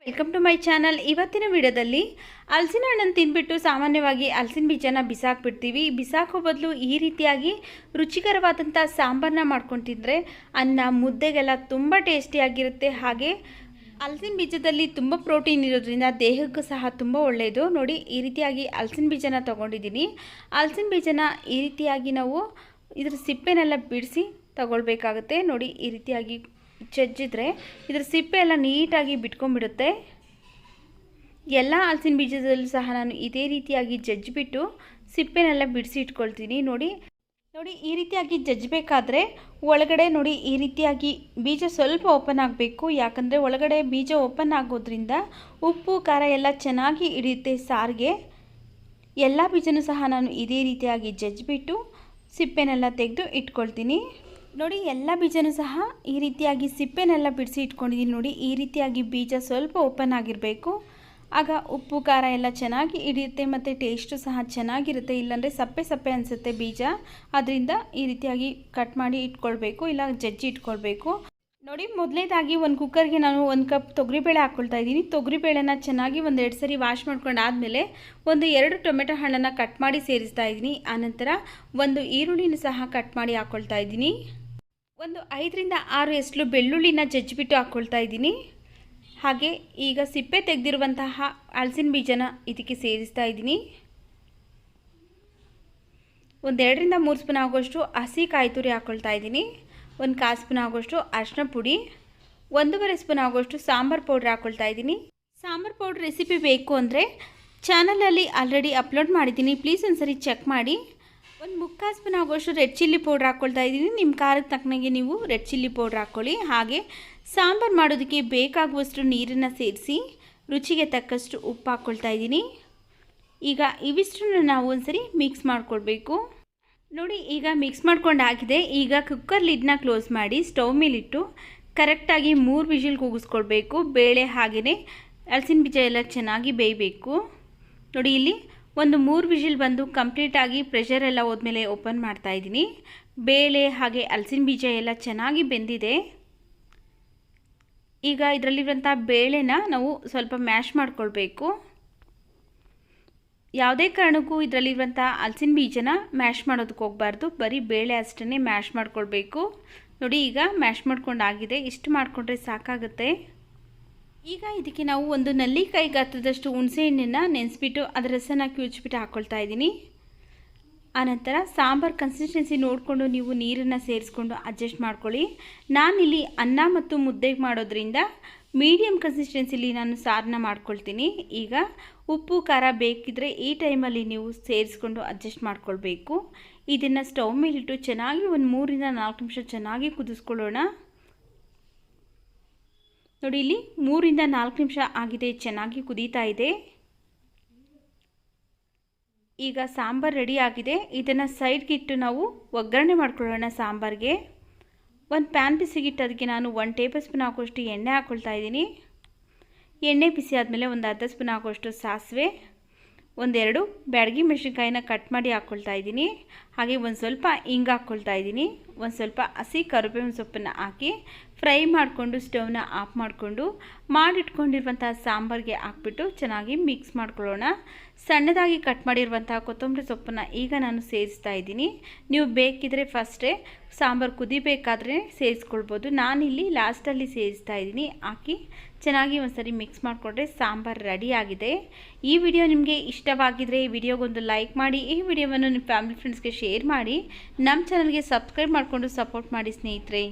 Welcome to my channel. ಇವತ್ತಿನ ವಿಡಿಯೋದಲ್ಲಿ ಹಲಸಿನ ಹಣ್ಣನ್ನು ತಿಂದ್ಬಿಟ್ಟು ಸಾಮಾನ್ಯವಾಗಿ ಹಲಸಿನ ಬೀಜನ ಬಿಸಾಕ್ಬಿಡ್ತೀವಿ. ಬಿಸಾಕೋ ಬದಲು ಈ ರೀತಿಯಾಗಿ ರುಚಿಕರವಾದಂಥ ಸಾಂಬಾರನ್ನ ಮಾಡ್ಕೊಂಡು ತಿಂದರೆ ಅನ್ನ ಮುದ್ದೆಗೆಲ್ಲ ತುಂಬ ಟೇಸ್ಟಿಯಾಗಿರುತ್ತೆ. ಹಾಗೆ ಹಲಸಿನ ಬೀಜದಲ್ಲಿ ತುಂಬ ಪ್ರೋಟೀನ್ ಇರೋದ್ರಿಂದ ದೇಹಕ್ಕೂ ಸಹ ತುಂಬ ಒಳ್ಳೆಯದು. ನೋಡಿ, ಈ ರೀತಿಯಾಗಿ ಹಲಸಿನ ಬೀಜನ ತೊಗೊಂಡಿದ್ದೀನಿ. ಹಲಸಿನ ಬೀಜನ ಈ ರೀತಿಯಾಗಿ ನಾವು ಇದ್ರ ಸಿಪ್ಪೆನೆಲ್ಲ ಬಿಡಿಸಿ ತಗೊಳ್ಬೇಕಾಗುತ್ತೆ. ನೋಡಿ, ಈ ರೀತಿಯಾಗಿ ಜಜ್ಜಿದ್ರೆ ಇದರ ಸಿಪ್ಪೆ ಎಲ್ಲ ನೀಟಾಗಿ ಬಿಟ್ಕೊಂಡ್ಬಿಡುತ್ತೆ. ಎಲ್ಲ ಹಲಸಿನ ಬೀಜದಲ್ಲೂ ಸಹ ನಾನು ಇದೇ ರೀತಿಯಾಗಿ ಜಜ್ಜಿಬಿಟ್ಟು ಸಿಪ್ಪೆನೆಲ್ಲ ಬಿಡಿಸಿ ಇಟ್ಕೊಳ್ತೀನಿ. ನೋಡಿ, ಈ ರೀತಿಯಾಗಿ ಜಜ್ಜಬೇಕಾದ್ರೆ ಒಳಗಡೆ ನೋಡಿ ಈ ರೀತಿಯಾಗಿ ಬೀಜ ಸ್ವಲ್ಪ ಓಪನ್ ಆಗಬೇಕು. ಯಾಕಂದರೆ ಒಳಗಡೆ ಬೀಜ ಓಪನ್ ಆಗೋದ್ರಿಂದ ಉಪ್ಪು ಖಾರ ಎಲ್ಲ ಚೆನ್ನಾಗಿ ಹಿಡಿಯುತ್ತೆ ಸಾರಿಗೆ. ಎಲ್ಲ ಬೀಜನೂ ಸಹ ನಾನು ಇದೇ ರೀತಿಯಾಗಿ ಜಜ್ಜಿಬಿಟ್ಟು ಸಿಪ್ಪೆನೆಲ್ಲ ತೆಗೆದು ಇಟ್ಕೊಳ್ತೀನಿ. ನೋಡಿ, ಎಲ್ಲ ಬೀಜನೂ ಸಹ ಈ ರೀತಿಯಾಗಿ ಸಿಪ್ಪೆನೆಲ್ಲ ಬಿಡಿಸಿ ಇಟ್ಕೊಂಡಿದ್ದೀನಿ. ನೋಡಿ, ಈ ರೀತಿಯಾಗಿ ಬೀಜ ಸ್ವಲ್ಪ ಓಪನ್ ಆಗಿರಬೇಕು. ಆಗ ಉಪ್ಪು ಖಾರ ಎಲ್ಲ ಚೆನ್ನಾಗಿ ಹಿಡಿಯುತ್ತೆ ಮತ್ತು ಟೇಸ್ಟು ಸಹ ಚೆನ್ನಾಗಿರುತ್ತೆ. ಇಲ್ಲಾಂದರೆ ಸಪ್ಪೆ ಸಪ್ಪೆ ಅನಿಸುತ್ತೆ ಬೀಜ. ಅದರಿಂದ ಈ ರೀತಿಯಾಗಿ ಕಟ್ ಮಾಡಿ ಇಟ್ಕೊಳ್ಬೇಕು, ಇಲ್ಲ ಜಜ್ಜಿ ಇಟ್ಕೊಳ್ಬೇಕು. ನೋಡಿ, ಮೊದಲನೇದಾಗಿ ಒಂದು ಕುಕ್ಕರ್ಗೆ ನಾನು 1 ಕಪ್ ತೊಗರಿಬೇಳೆ ಹಾಕ್ಕೊಳ್ತಾ ಇದ್ದೀನಿ. ತೊಗರಿಬೇಳೆನ ಚೆನ್ನಾಗಿ 1-2 ಸರಿ ವಾಶ್ ಮಾಡ್ಕೊಂಡಾದಮೇಲೆ 1-2 ಟೊಮೆಟೊ ಹಣ್ಣನ್ನು ಕಟ್ ಮಾಡಿ ಸೇರಿಸ್ತಾ ಇದ್ದೀನಿ. ಆನಂತರ 1 ಈರುಳ್ಳಿನ ಸಹ ಕಟ್ ಮಾಡಿ ಹಾಕ್ಕೊಳ್ತಾ ಇದ್ದೀನಿ. 5-6 ಎಸಳು ಬೆಳ್ಳುಳ್ಳಿನ ಜಜ್ಜಿಬಿಟ್ಟು ಹಾಕ್ಕೊಳ್ತಾ ಇದ್ದೀನಿ. ಹಾಗೆ ಈಗ ಸಿಪ್ಪೆ ತೆಗೆದಿರುವಂತಹ ಹಲಸಿನ ಬೀಜನ ಇದಕ್ಕೆ ಸೇರಿಸ್ತಾ ಇದ್ದೀನಿ. 1-2-3 ಸ್ಪೂನ್ ಆಗೋಷ್ಟು ಹಸಿ ಕಾಯಿ ತುರಿ ಹಾಕ್ಕೊಳ್ತಾ ಇದ್ದೀನಿ. 1 ಕಾಲು ಸ್ಪೂನ್ ಆಗೋಷ್ಟು ಅರಿಶಿನ ಪುಡಿ, 1.5 ಸ್ಪೂನ್ ಆಗೋಷ್ಟು ಸಾಂಬಾರು ಪೌಡ್ರ್ ಹಾಕ್ಕೊಳ್ತಾ ಇದ್ದೀನಿ. ಸಾಂಬಾರು ಪೌಡ್ರ್ ರೆಸಿಪಿ ಬೇಕು ಅಂದರೆ ಚಾನಲಲ್ಲಿ ಆಲ್ರೆಡಿ ಅಪ್ಲೋಡ್ ಮಾಡಿದ್ದೀನಿ, ಪ್ಲೀಸ್ ಒಂದ್ಸರಿ ಚೆಕ್ ಮಾಡಿ. 1/4 ಸ್ಪೂನ್ ಆಗೋಷ್ಟು ರೆಡ್ ಚಿಲ್ಲಿ ಪೌಡ್ರ್ ಹಾಕ್ಕೊಳ್ತಾ ಇದ್ದೀನಿ. ನಿಮ್ಮ ಖಾರಕ್ಕೆ ತಕ್ಕನಾಗೆ ನೀವು ರೆಡ್ ಚಿಲ್ಲಿ ಪೌಡ್ರ್ ಹಾಕ್ಕೊಳ್ಳಿ. ಹಾಗೆ ಸಾಂಬಾರು ಮಾಡೋದಕ್ಕೆ ಬೇಕಾಗುವಷ್ಟು ನೀರನ್ನು ಸೇರಿಸಿ ರುಚಿಗೆ ತಕ್ಕಷ್ಟು ಉಪ್ಪು ಹಾಕ್ಕೊಳ್ತಾ ಇದ್ದೀನಿ. ಈಗ ಇವಿಷ್ಟನ್ನು ನಾವು ಒಂದ್ಸರಿ ಮಿಕ್ಸ್ ಮಾಡ್ಕೊಳ್ಬೇಕು. ನೋಡಿ, ಈಗ ಮಿಕ್ಸ್ ಮಾಡ್ಕೊಂಡಾಗಿದೆ. ಈಗ ಕುಕ್ಕರ್ ಲಿಡ್ನ ಕ್ಲೋಸ್ ಮಾಡಿ ಸ್ಟವ್ ಮೇಲಿಟ್ಟು ಕರೆಕ್ಟಾಗಿ 3 ವಿಷಿಲ್ ಕೂಗಿಸ್ಕೊಳ್ಬೇಕು. ಬೇಳೆ ಹಾಗೆಯೇ ಹಲಸಿನ ಬೀಜ ಎಲ್ಲ ಚೆನ್ನಾಗಿ ಬೇಯಬೇಕು. ನೋಡಿ, ಇಲ್ಲಿ 3 ವಿಷಿಲ್ ಬಂದು ಕಂಪ್ಲೀಟಾಗಿ ಪ್ರೆಷರ್ ಎಲ್ಲ ಹೋದ್ಮೇಲೆ ಓಪನ್ ಮಾಡ್ತಾಯಿದ್ದೀನಿ. ಬೇಳೆ ಹಾಗೆ ಹಲಸಿನ ಬೀಜ ಎಲ್ಲ ಚೆನ್ನಾಗಿ ಬೆಂದಿದೆ. ಈಗ ಇದರಲ್ಲಿರುವಂಥ ಬೇಳೆನ ನಾವು ಸ್ವಲ್ಪ ಮ್ಯಾಶ್ ಮಾಡ್ಕೊಳ್ಬೇಕು. ಯಾವುದೇ ಕಾರಣಕ್ಕೂ ಇದರಲ್ಲಿರುವಂಥ ಹಲಸಿನ ಬೀಜನ ಮ್ಯಾಶ್ ಮಾಡೋದಕ್ಕೆ ಹೋಗಬಾರ್ದು, ಬರೀ ಬೇಳೆ ಅಷ್ಟನ್ನೇ ಮ್ಯಾಶ್ ಮಾಡ್ಕೊಳ್ಬೇಕು. ನೋಡಿ, ಈಗ ಮ್ಯಾಶ್ ಮಾಡ್ಕೊಂಡಾಗಿದೆ. ಇಷ್ಟು ಮಾಡಿಕೊಂಡ್ರೆ ಸಾಕಾಗುತ್ತೆ. ಈಗ ಇದಕ್ಕೆ ನಾವು 1 ನೆಲ್ಲಿಕಾಯಿ ಗಾತ್ರದಷ್ಟು ಹುಣಸೆ ಹಣ್ಣನ್ನು ನೆನೆಸ್ಬಿಟ್ಟು ಅದರ ರಸನ ಕಿವುಚ್ಬಿಟ್ಟು ಹಾಕ್ಕೊಳ್ತಾ ಇದ್ದೀನಿ. ಆನಂತರ ಸಾಂಬಾರು ಕನ್ಸಿಸ್ಟೆನ್ಸಿ ನೋಡಿಕೊಂಡು ನೀವು ನೀರನ್ನು ಸೇರಿಸ್ಕೊಂಡು ಅಡ್ಜಸ್ಟ್ ಮಾಡ್ಕೊಳ್ಳಿ. ನಾನಿಲ್ಲಿ ಅನ್ನ ಮತ್ತು ಮುದ್ದೆಗೆ ಮಾಡೋದ್ರಿಂದ ಮೀಡಿಯಮ್ ಕನ್ಸಿಸ್ಟೆನ್ಸಿಲಿ ನಾನು ಸಾರನ್ನ ಮಾಡ್ಕೊಳ್ತೀನಿ. ಈಗ ಉಪ್ಪು ಖಾರ ಬೇಕಿದ್ರೆ ಈ ಟೈಮಲ್ಲಿ ನೀವು ಸೇರಿಸ್ಕೊಂಡು ಅಡ್ಜಸ್ಟ್ ಮಾಡ್ಕೊಳ್ಬೇಕು. ಇದನ್ನು ಸ್ಟವ್ ಮೇಲಿಟ್ಟು ಚೆನ್ನಾಗಿ 3-4 ನಿಮಿಷ ಚೆನ್ನಾಗಿ ಕುದಿಸ್ಕೊಳ್ಳೋಣ. ನೋಡಿ, ಇಲ್ಲಿ 3-4 ನಿಮಿಷ ಆಗಿದೆ, ಚೆನ್ನಾಗಿ ಕುದೀತಾ ಇದೆ. ಈಗ ಸಾಂಬಾರು ರೆಡಿ ಆಗಿದೆ. ಇದನ್ನು ಸೈಡ್ಗೆ ಇಟ್ಟು ನಾವು ಒಗ್ಗರಣೆ ಮಾಡ್ಕೊಳ್ಳೋಣ. ಸಾಂಬಾರಿಗೆ ಒಂದು ಪ್ಯಾನ್ ಬಿಸಿಗಿಟ್ಟು ಅದಕ್ಕೆ ನಾನು 1 ಟೇಬಲ್ ಸ್ಪೂನ್ ಹಾಕೋಷ್ಟು ಎಣ್ಣೆ ಹಾಕ್ಕೊಳ್ತಾ ಇದ್ದೀನಿ. ಎಣ್ಣೆ ಬಿಸಿ ಆದಮೇಲೆ 1 ಸ್ಪೂನ್ ಹಾಕೋಷ್ಟು ಸಾಸಿವೆ, 1-2 ಬ್ಯಾಡಗಿ ಮೆಣಸಿನ್ಕಾಯಿನ ಕಟ್ ಮಾಡಿ ಹಾಕ್ಕೊಳ್ತಾ ಇದ್ದೀನಿ. ಹಾಗೆ ಒಂದು ಸ್ವಲ್ಪ ಹಿಂಗೆ ಹಾಕ್ಕೊಳ್ತಾ ಇದ್ದೀನಿ. ಒಂದು ಸ್ವಲ್ಪ ಹಸಿ ಕರಿಬೇವಿನ ಸೊಪ್ಪನ್ನು ಹಾಕಿ ಫ್ರೈ ಮಾಡಿಕೊಂಡು ಸ್ಟವ್ನ ಆಫ್ ಮಾಡಿಕೊಂಡು ಮಾಡಿಟ್ಕೊಂಡಿರುವಂಥ ಸಾಂಬಾರಿಗೆ ಹಾಕ್ಬಿಟ್ಟು ಚೆನ್ನಾಗಿ ಮಿಕ್ಸ್ ಮಾಡ್ಕೊಳ್ಳೋಣ. ಸಣ್ಣದಾಗಿ ಕಟ್ ಮಾಡಿರುವಂಥ ಕೊತ್ತಂಬರಿ ಸೊಪ್ಪನ್ನು ಈಗ ನಾನು ಸೇರಿಸ್ತಾ ಇದ್ದೀನಿ. ನೀವು ಬೇಕಿದ್ರೆ ಫಸ್ಟೇ ಸಾಂಬಾರು ಕುದಿಬೇಕಾದ್ರೆ ಸೇರಿಸ್ಕೊಳ್ಬೋದು. ನಾನಿಲ್ಲಿ ಲಾಸ್ಟಲ್ಲಿ ಸೇರಿಸ್ತಾ ಇದ್ದೀನಿ. ಹಾಕಿ ಚೆನ್ನಾಗಿ ಒಂದ್ಸರಿ ಮಿಕ್ಸ್ ಮಾಡಿಕೊಂಡ್ರೆ ಸಾಂಬಾರು ರೆಡಿ ಆಗಿದೆ. ಈ ವಿಡಿಯೋ ನಿಮಗೆ ಇಷ್ಟವಾಗಿದ್ದರೆ ಈ ವಿಡಿಯೋಗೊಂದು ಲೈಕ್ ಮಾಡಿ, ಈ ವಿಡಿಯೋವನ್ನು ನಿಮ್ಮ ಫ್ಯಾಮಿಲಿ ಫ್ರೆಂಡ್ಸ್ಗೆ ಶೇರ್ ಮಾಡಿ, ನಮ್ಮ ಚಾನಲ್ಗೆ ಸಬ್ಸ್ಕ್ರೈಬ್ ಮಾಡಿಕೊಂಡು ಸಪೋರ್ಟ್ ಮಾಡಿ ಸ್ನೇಹಿತರೆ.